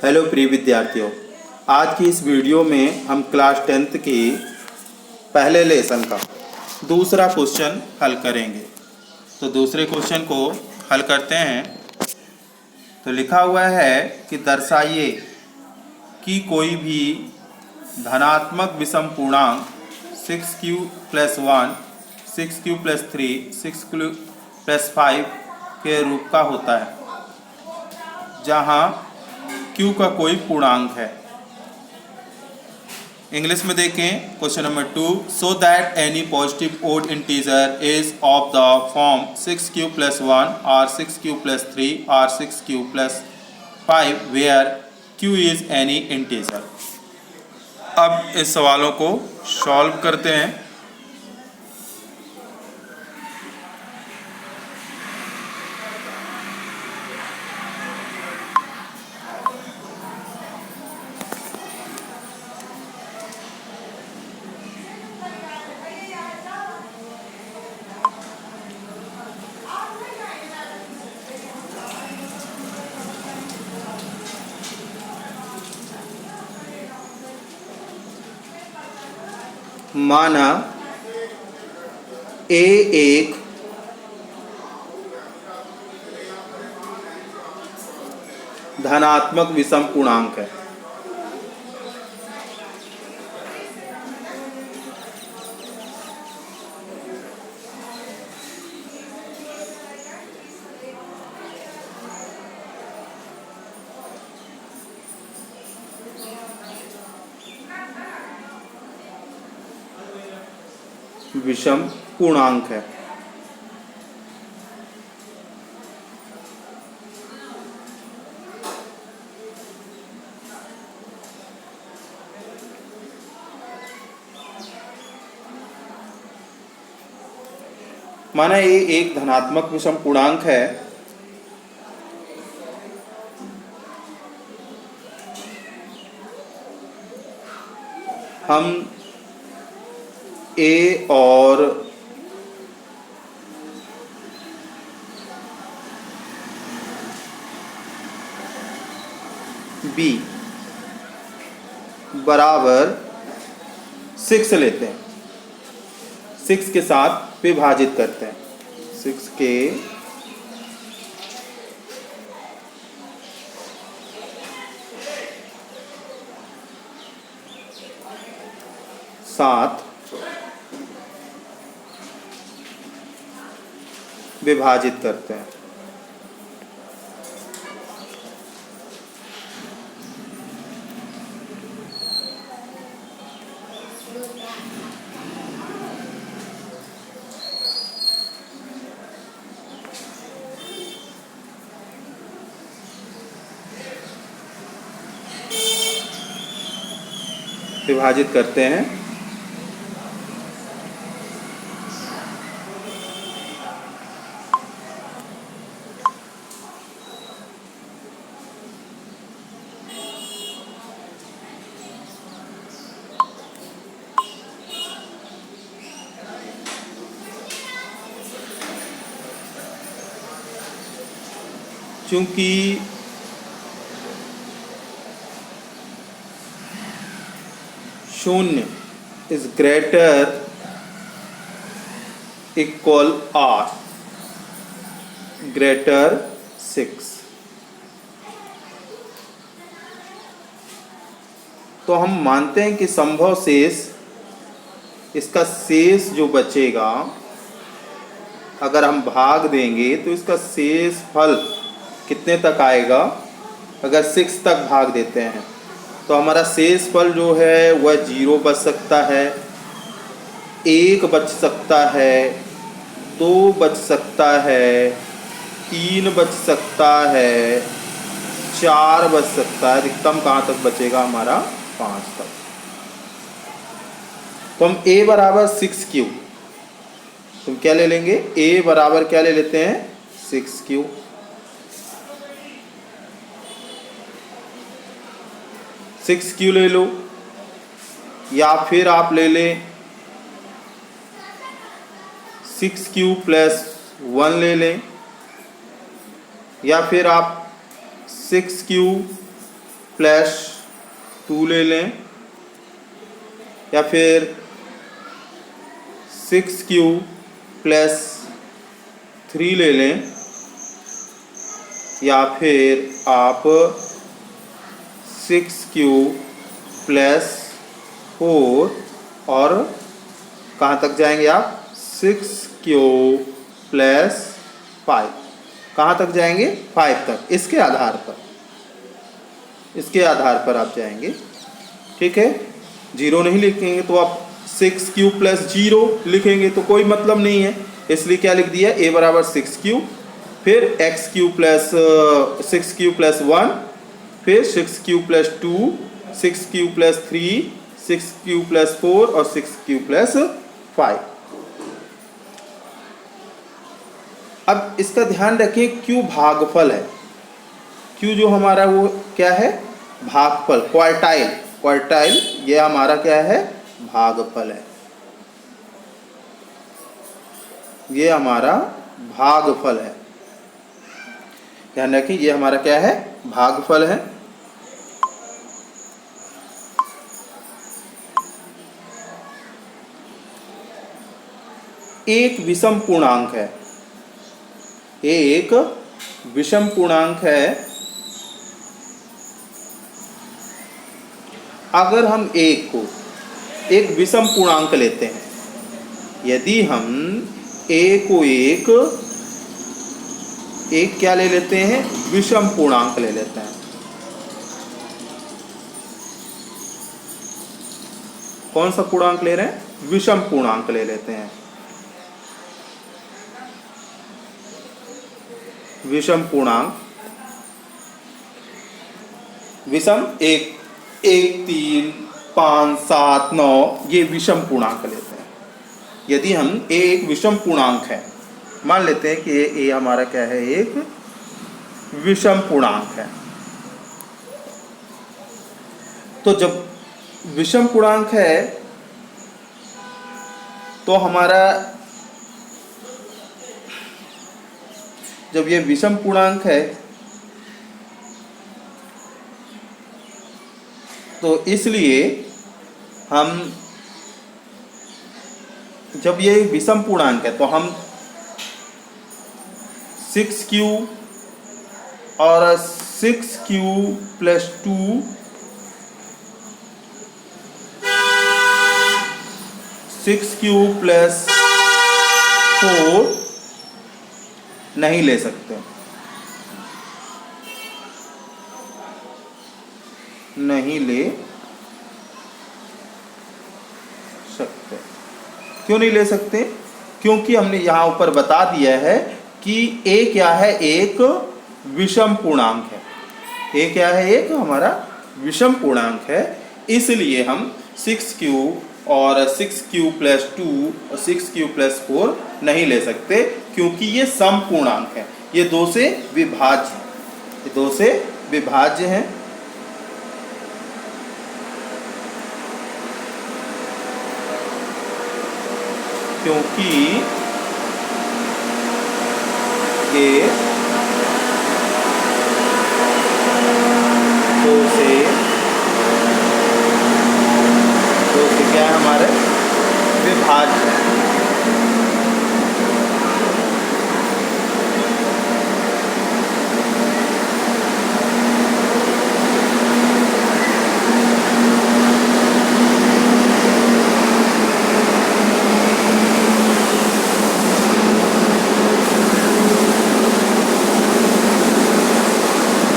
Hello प्रिय विद्यार्थियों, आज की इस वीडियो में हम क्लास 10th के पहले लेसन का दूसरा क्वेश्चन हल करेंगे। तो दूसरे क्वेश्चन को हल करते हैं। तो लिखा हुआ है कि दर्शाइए कि कोई भी धनात्मक विषम पूर्णांक 6q + 1, 6q + 3, 6q + 5 के रूप का होता है, जहाँ q का कोई पूर्णांक है। इंग्लिश में देखें question number 2, so that any positive odd integer is of the form 6q + 1 और 6q + 3 और 6q + 5 where q is any integer. अब इस सवालों को सॉल्व करते हैं। माना ए एक धनात्मक विषम पूर्णांक है। विषम पूर्णांक है। माना ये एक धनात्मक विषम पूर्णांक है। हम ए और बी बराबर 6 लेते हैं, 6 के साथ विभाजित करते हैं। 6 के साथ विभाजित करते हैं। विभाजित करते हैं। चूंकि शून्य is greater equal or greater 6, तो हम मानते हैं कि संभव शेष, इसका शेष जो बचेगा, अगर हम भाग देंगे तो इसका शेष फल कितने तक आएगा। अगर 6 तक भाग देते हैं तो हमारा शेष फल जो है वह 0 बच सकता है, 1 बच सकता है, 2 बच सकता है, 3 बच सकता है, 4 बच सकता है। अधिकतम कहाँ तक बचेगा हमारा? 5 तक। तो हम a बराबर 6q, तुम क्या ले लेंगे? a बराबर क्या ले लेते हैं? 6q। 6q ले लो, या फिर आप ले लें 6q + 1 ले लें, या फिर आप 6q प्लस 2 ले लें, या फिर 6q प्लस 3 ले लें, या फिर आप 6q प्लस 4 और कहाँ तक जाएंगे आप 6q प्लस 5, कहाँ तक जाएंगे 5 तक। इसके आधार पर आप जाएंगे, ठीक है। 0 नहीं लिखेंगे तो आप 6q प्लस 0 लिखेंगे तो कोई मतलब नहीं है, इसलिए क्या लिख दिया a बराबर 6q, फिर x3 प्लस 6q प्लस 1, फिर 6q plus 2, 6q plus 3, 6q plus 4 और 6q प्लस 5। अब इसका ध्यान रखें, q भागफल है। q जो हमारा वो क्या है, भागफल, क्वार्टाइल, ये हमारा क्या है, भागफल है। ये हमारा भागफल है, ध्यान रखिए, ये हमारा क्या है, भागफल है। एक विषम पूर्णांक है, एक विषम पूर्णांक है। अगर हम एक को एक विषम पूर्णांक लेते हैं, यदि हम a को एक क्या ले लेते हैं, विषम पूर्णांक ले लेते हैं। कौन सा पूर्णांक ले रहे हैं, विषम पूर्णांक ले लेते हैं। विषम पूर्णांक, विषम 1, 3, 5, 7, 9, ये विषम पूर्णांक लेते हैं। यदि हम a एक विषम पूर्णांक है, मान लेते हैं कि a हमारा क्या है, एक विषम पूर्णांक है। तो जब विषम पूर्णांक है तो हमारा, जब ये विषम पूर्णांक है तो इसलिए हम, जब ये विषम पूर्णांक है तो हम 6q और 6q प्लस 2, 6q प्लस 4 नहीं ले सकते, नहीं ले सकते। क्यों नहीं ले सकते, क्योंकि हमने यहाँ ऊपर बता दिया है कि a क्या है, एक विषम पूर्णांक है। a क्या है, एक हमारा विषम पूर्णांक है, इसलिए हम 6q और 6q प्लस 2 और 6q प्लस 4 नहीं ले सकते, क्योंकि ये सम पूर्णांक है, ये 2 से विभाज्य है, ये 2 से विभाज्य है। क्योंकि ये 2 से क्या है, हमारे विभाज्य है।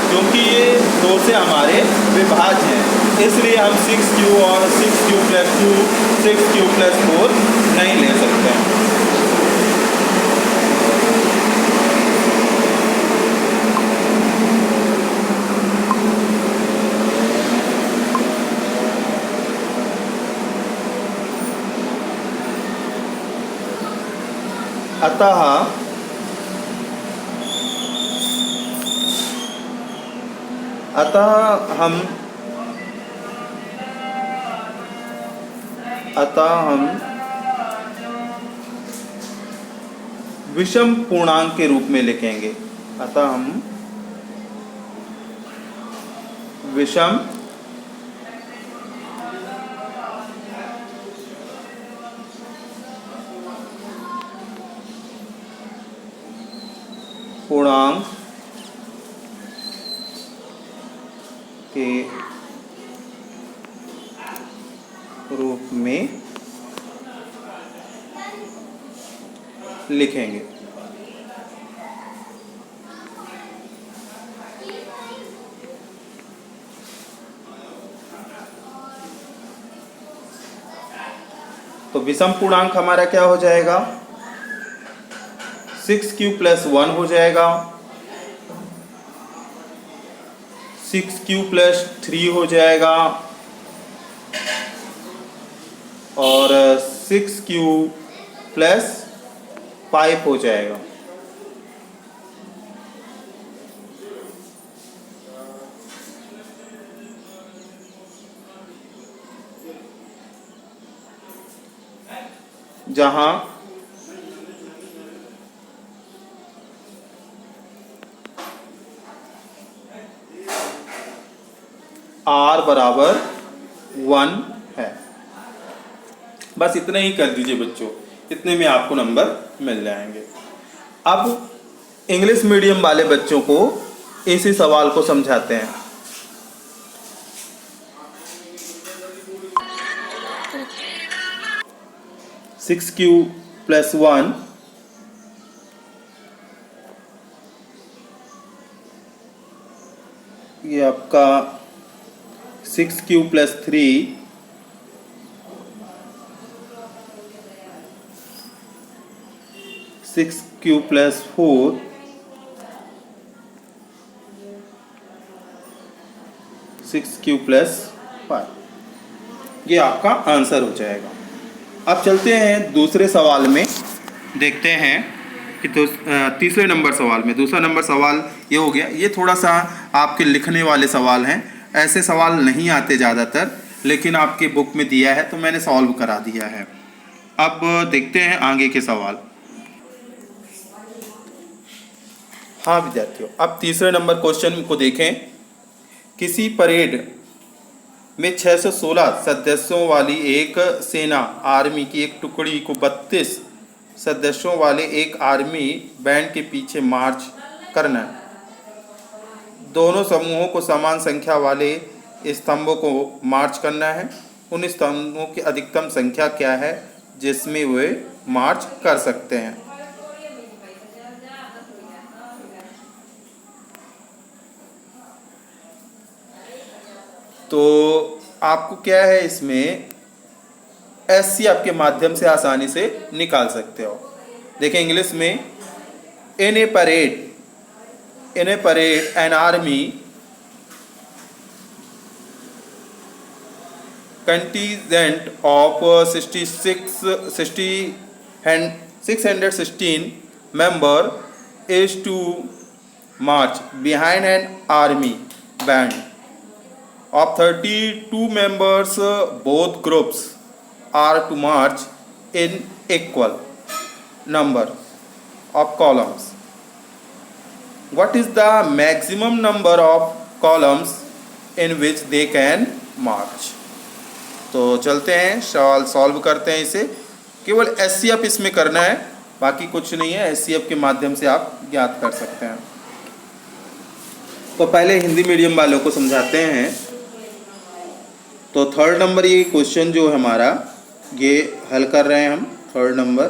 क्योंकि ये 2 से हमारे विभाज्य हैं, इसलिए हम 6q और 6q प्लस 2, 6q प्लस 4 नहीं ले सकते हैं। अतः हम विषम पूर्णांक के रूप में लिखेंगे। अतः हम विषम पूर्णांक के रूप में लिखेंगे। तो विषम पूर्णांक हमारा क्या हो जाएगा, 6q + 1 हो जाएगा, 6q + 3 हो जाएगा और 6q + 5 हो जाएगा। जहां r बराबर 1 है। बस इतना ही कर दीजिए बच्चों, इतने में आपको नंबर मिल जाएंगे। अब इंग्लिश मीडियम वाले बच्चों को इसी सवाल को समझाते हैं। सिक्स क्यू + 1 ये आपका 6q + 3 6q + 4 6q + 5 ये आपका आंसर हो जाएगा। अब चलते हैं दूसरे सवाल में, देखते हैं कि तो तीसरे नंबर सवाल में, दूसरा नंबर सवाल ये हो गया। ये थोड़ा सा आपके लिखने वाले सवाल हैं, ऐसे सवाल नहीं आते ज़्यादातर, लेकिन आपके बुक में दिया है तो मैंने सॉल्व करा दिया है। अब देखते हैं आगे के सवाल। हाँ विद्यार्थियों, अब तीसरे नंबर क्वेश्चन को देखें। किसी परेड में 616 सदस्यों वाली एक सेना आर्मी की एक टुकड़ी को 32 सदस्यों वाले एक आर्मी बैंड के पीछे मार्च करना है। दोनों समूहों को समान संख्या वाले स्तंभों को मार्च करना है। उन स्तंभों की अधिकतम संख्या क्या है जिसमें वे मार्च कर सकते हैं। तो आपको क्या है, इसमें एससीएफ के माध्यम से आसानी से निकाल सकते हो। देखिए इंग्लिश में, in a parade an army contingent of 616 member is to march behind an army band of 32 members. Both groups are to march in equal number of columns. What is the maximum number of columns in which they can march? तो चलते हैं सवाल solve करते हैं। इसे केवल SCF इसमें करना है, बाकी कुछ नहीं है। एससीएफ के माध्यम से आप ज्ञात कर सकते हैं। तो पहले हिंदी मीडियम वालों को समझाते हैं। तो थर्ड नंबर ये क्वेश्चन जो है हमारा, ये हल कर रहे हैं हम। थर्ड नंबर,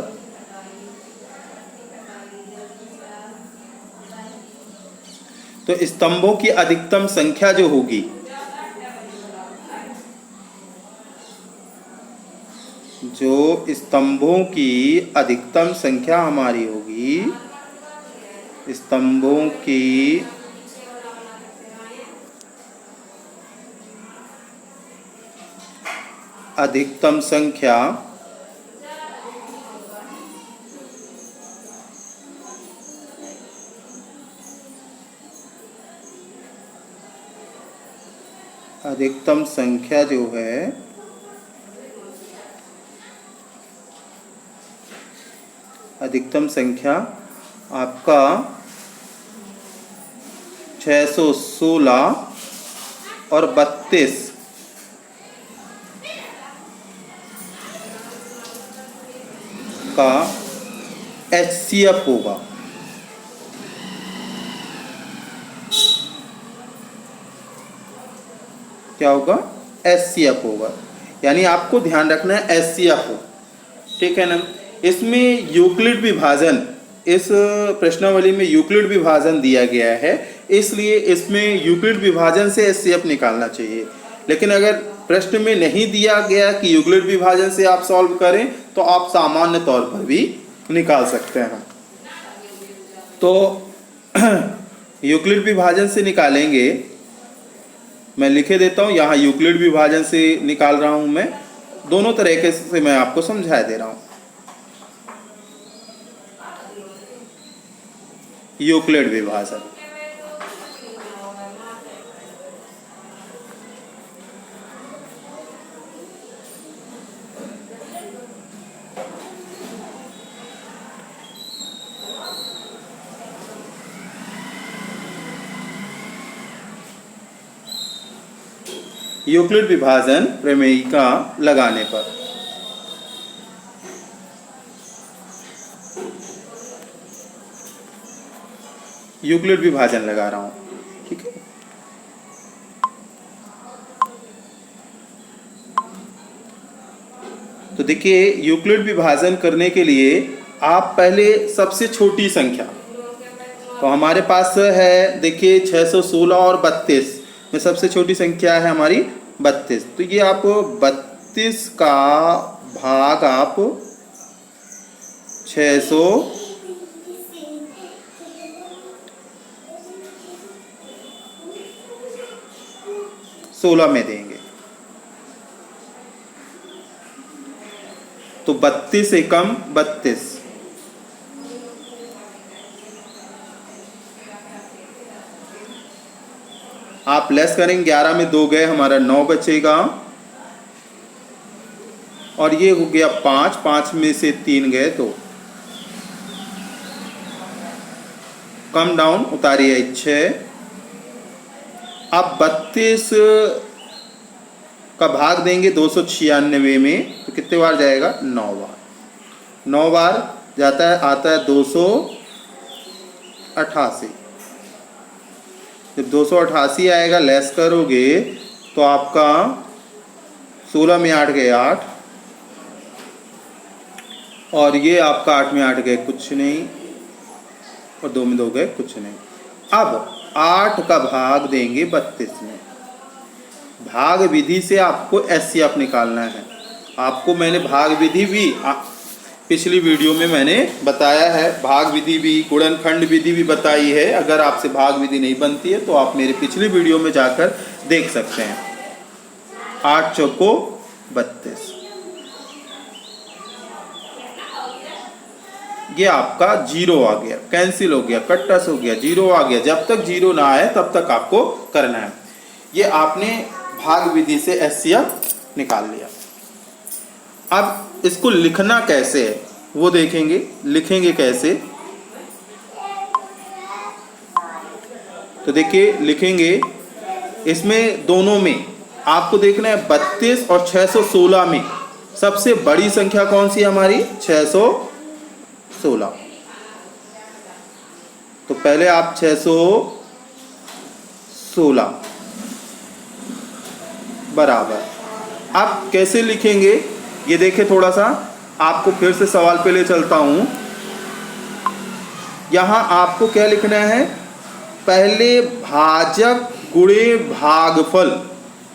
तो स्तंभों की अधिकतम संख्या जो होगी, जो स्तंभों की अधिकतम संख्या हमारी होगी, स्तंभों की अधिकतम संख्या जो है अधिकतम संख्या आपका 616 और 32 का HCF होगा। क्या होगा? HCF होगा। यानी आपको ध्यान रखना है HCF हो, ठीक है ना। इसमें यूक्लिड विभाजन, इस प्रश्नावली में यूक्लिड विभाजन दिया गया है, इसलिए इसमें यूक्लिड विभाजन से HCF निकालना चाहिए। लेकिन अगर प्रश्न में नहीं दिया गया कि यूक्लिड विभाजन से आप सॉल्व करें तो आप सामान्य तौर पर भी निकाल सकते हैं। तो यूक्लिड विभाजन से निकालेंगे, मैं लिखे देता हूँ यहाँ, यूक्लिड विभाजन से निकाल रहा हूँ मैं, दोनों तरीके से मैं आपको समझा दे रहा हूँ। यूक्लिड विभाजन, यूक्लिड विभाजन प्रमेयिका लगाने पर यूक्लिड विभाजन लगा रहा हूं, ठीक है। तो देखिए यूक्लिड विभाजन करने के लिए आप पहले सबसे छोटी संख्या, तो हमारे पास है देखिए 616 और 32 में सबसे छोटी संख्या है हमारी 32। तो ये आप 32 का भाग आप 616 में देंगे। तो 32 एकम 32, आप लेस करेंगे, 11 में 2 गए, हमारा 9 बचेगा। और ये हो गया 5, 5 में से 3 गए तो कम डाउन उतारिए 6। अब 32 का भाग देंगे 296 में, तो कितने बार जाएगा? 9 बार। 9 बार जाता है, आता है 288। जब 288 आएगा, लेस करोगे तो आपका 16 में 8 गए 8, और ये आपका 8 में 8 गए कुछ नहीं, और 2 में 2 गए कुछ नहीं। अब 8 का भाग देंगे 32 में। भाग विधि से आपको HCF निकालना है। आपको मैंने भाग विधि भी पिछली वीडियो में मैंने बताया है, भाग विधि भी, गुणनखंड विधि भी बताई है। अगर आपसे भाग विधि नहीं बनती है तो आप मेरे पिछली वीडियो में जाकर देख सकते हैं। 8 चौको 32, ये आपका 0 आ गया, कैंसिल हो गया, कट्टस हो गया, 0 आ गया। जब तक 0 ना आए तब तक आपको करना है। ये आपने भाग विधि से HCF निकाल लिया। अब इसको लिखना कैसे है वो देखेंगे। लिखेंगे कैसे, तो देखिए लिखेंगे, इसमें दोनों में आपको देखना है 32 और 616 में सबसे बड़ी संख्या कौन सी है हमारी? 616। तो पहले आप 616 बराबर, आप कैसे लिखेंगे ये देखिए। थोड़ा सा आपको फिर से सवाल पे ले चलता हूं। यहां आपको क्या लिखना है? पहले भाजक गुणे भागफल,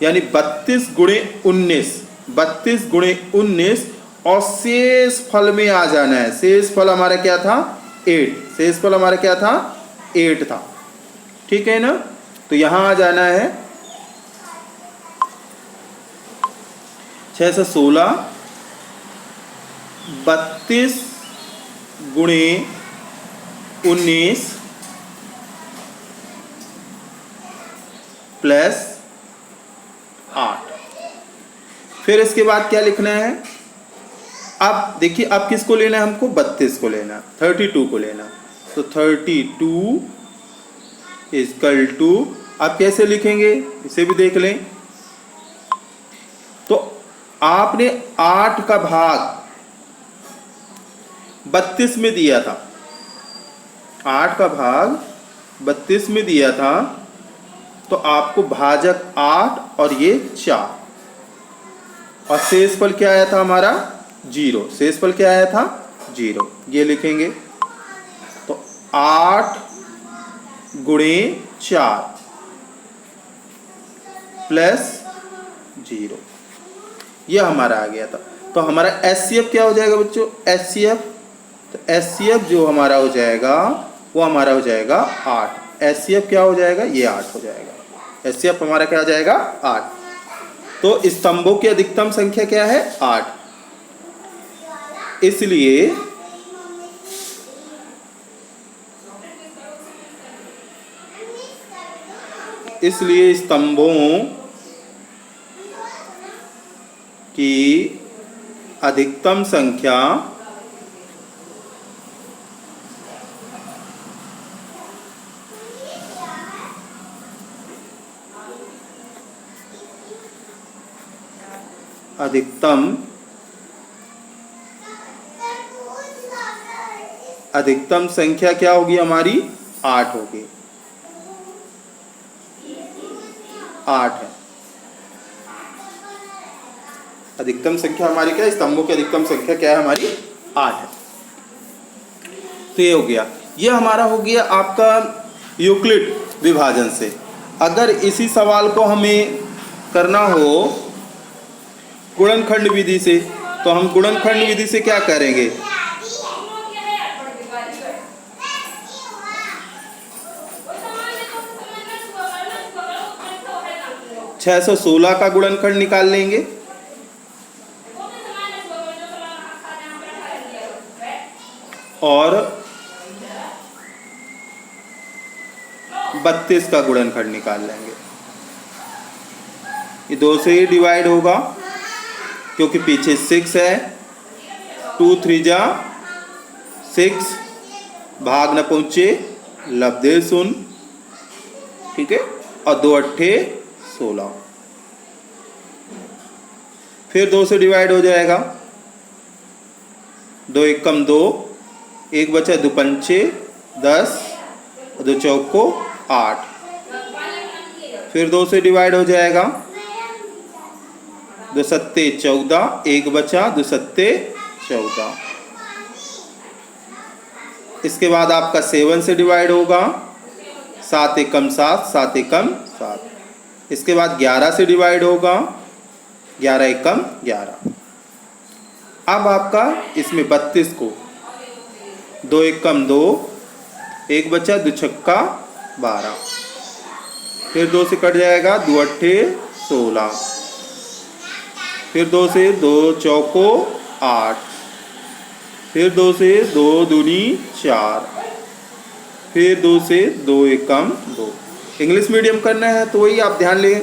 यानी 32 गुणे 19, 32 गुणे 19, और शेष फल में आ जाना है। शेष फल हमारा क्या था? 8। शेष फल हमारा क्या था? 8 था, ठीक है ना। तो यहां आ जाना है 616 32 गुणे 19 प्लस 8। फिर इसके बाद क्या लिखना है? अब देखिए, अब किसको लेना है हमको? 32 को लेना, 32 को लेना। तो 32 इक्वल टू, आप कैसे लिखेंगे इसे भी देख लें। तो आपने 8 का भाग 32 में दिया था, 8 का भाग 32 में दिया था, तो आपको भाजक 8 और ये 4 और शेषफल क्या आया था हमारा 0। शेषफल क्या आया था 0। ये लिखेंगे तो 8 गुणे 4 प्लस 0, ये हमारा आ गया था। तो हमारा एचसीएफ क्या हो जाएगा बच्चों, एचसीएफ, तो एचसीएफ जो हमारा हो जाएगा वो हमारा हो जाएगा 8। एचसीएफ क्या हो जाएगा, ये 8 हो जाएगा। एचसीएफ हमारा क्या हो जाएगा 8। तो स्तंभों की अधिकतम संख्या क्या है 8, इसलिए स्तंभों की अधिकतम संख्या अधिकतम संख्या क्या होगी हमारी 8 होगी, 8 है अधिकतम संख्या हमारी। क्या स्तंभों की अधिकतम संख्या क्या है हमारी 8 है। तो ये हो गया, ये हमारा हो गया आपका यूक्लिड विभाजन से। अगर इसी सवाल को हमें करना हो गुणनखंड विधि से, तो हम गुणनखंड विधि से क्या करेंगे, 616 का गुणनखंड निकाल लेंगे और 32 का गुणनखंड निकाल लेंगे। ये 2 से ही डिवाइड होगा क्योंकि पीछे 6 है, 2 3 जा 6, भाग न पहुंचे लब्धे सुन, ठीक है, और 2 अट्ठे 16, फिर 2 से डिवाइड हो जाएगा, 2 एकम 2, 1 बचा 2 पंचे 10, 2 चौको 8, फिर 2 से डिवाइड हो जाएगा, 2 सत्ते 14, 1 बचा 2 सत्ते 14। इसके बाद आपका 7 से डिवाइड होगा, 7 एकम 7, 7 एकम 7। इसके बाद 11 से डिवाइड होगा, 11 एकम 11। अब आपका इसमें 32 को 2 एकम 2, 1 बचा 2 छक्का 12, फिर 2 से कट जाएगा, 2 अट्ठे 16, फिर 2 से 2 चौको 8, फिर 2 से 2 दूनी 4, फिर 2 से 2 एकम 2। इंग्लिश मीडियम करना है तो वही आप ध्यान लें,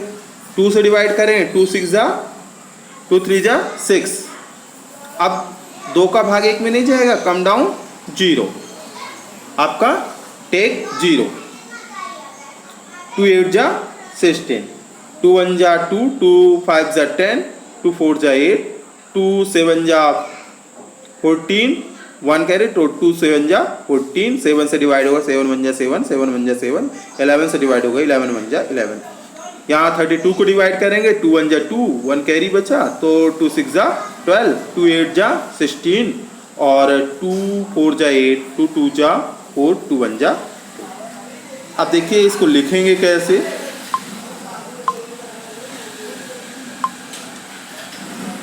2 से डिवाइड करें, 2 6 जा 2 3 जा 6। अब 2 का भाग 1 में नहीं जाएगा, कम डाउन 0, आपका टेक 0, 2 8 जा 16, 2 1 जा 2, 2 5 जा 10, 2 4 जा 8, 2 7 जा 14, 1 कैरी, तो 2 7 जा 14, 7 से डिवाइड होगा, 7 1 जा 7, 7 1 जा 7, 11 से डिवाइड होगा, 11 1 जा 11। यहाँ 32 को डिवाइड करेंगे, 2 1 जा 2, 1 कैरी बचा, तो 2 6 जा 12, 2 8 जा 16 और 2 4 जा 8, 2 2 जा 4, 2 1 जा 2। अब देखिए इसको लिखेंगे कैसे।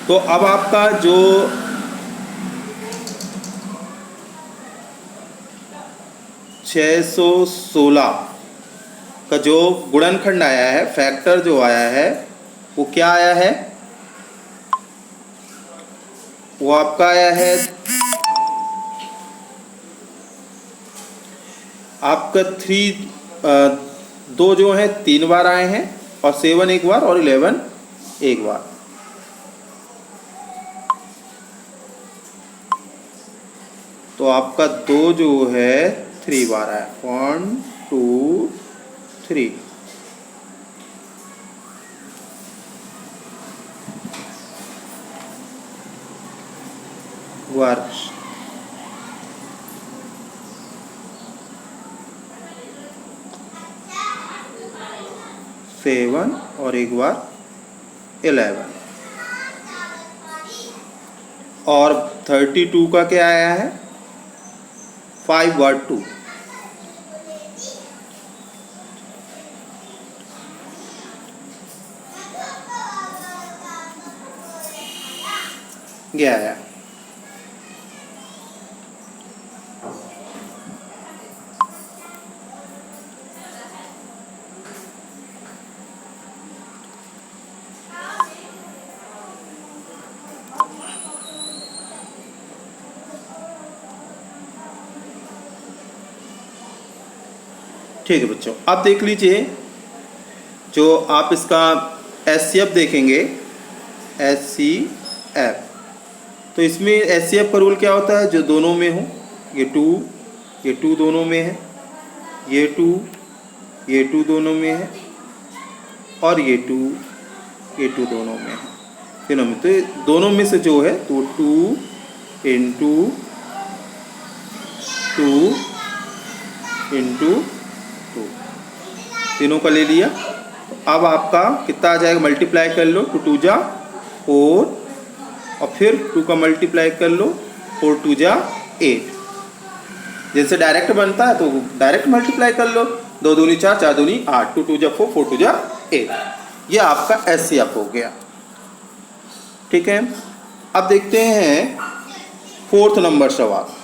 तो अब आपका जो $616 का जो गुणनखंड आया है, फैक्टर जो आया है वो क्या आया है, वो आपका आया है आपका 2 जो है 3 बार आए हैं और 7 एक बार और 11 एक बार। तो आपका 2 जो है 3 बार आया, 1 2 3। वर्ग 7 और एक बार 11 और 32 का क्या आया है 5 वर्ग 2 ये आया। ठीक है बच्चों, अब देख लीजिए जो आप इसका HCF देखेंगे, HCF, तो इसमें HCF का रूल क्या होता है, जो दोनों में हो, ये 2 दोनों में है, ये 2 दोनों में है, और ये 2 दोनों में है, तीनों में। तो दोनों में से जो है तो 2 इंटू 2 तीनों का ले लिया। अब आपका कितना आ जाएगा, मल्टीप्लाई कर लो, 2 2 जा 4 और फिर 2 का मल्टीप्लाई कर लो, 4 2 जा 8। जैसे डायरेक्ट बनता है तो डायरेक्ट मल्टीप्लाई कर लो, 2 दूनी 4 4 दूनी 8, 2 2 जा 4 4 2 जा 8। ये आपका HCF हो गया। ठीक है, अब देखते हैं 4th नंबर सवाल।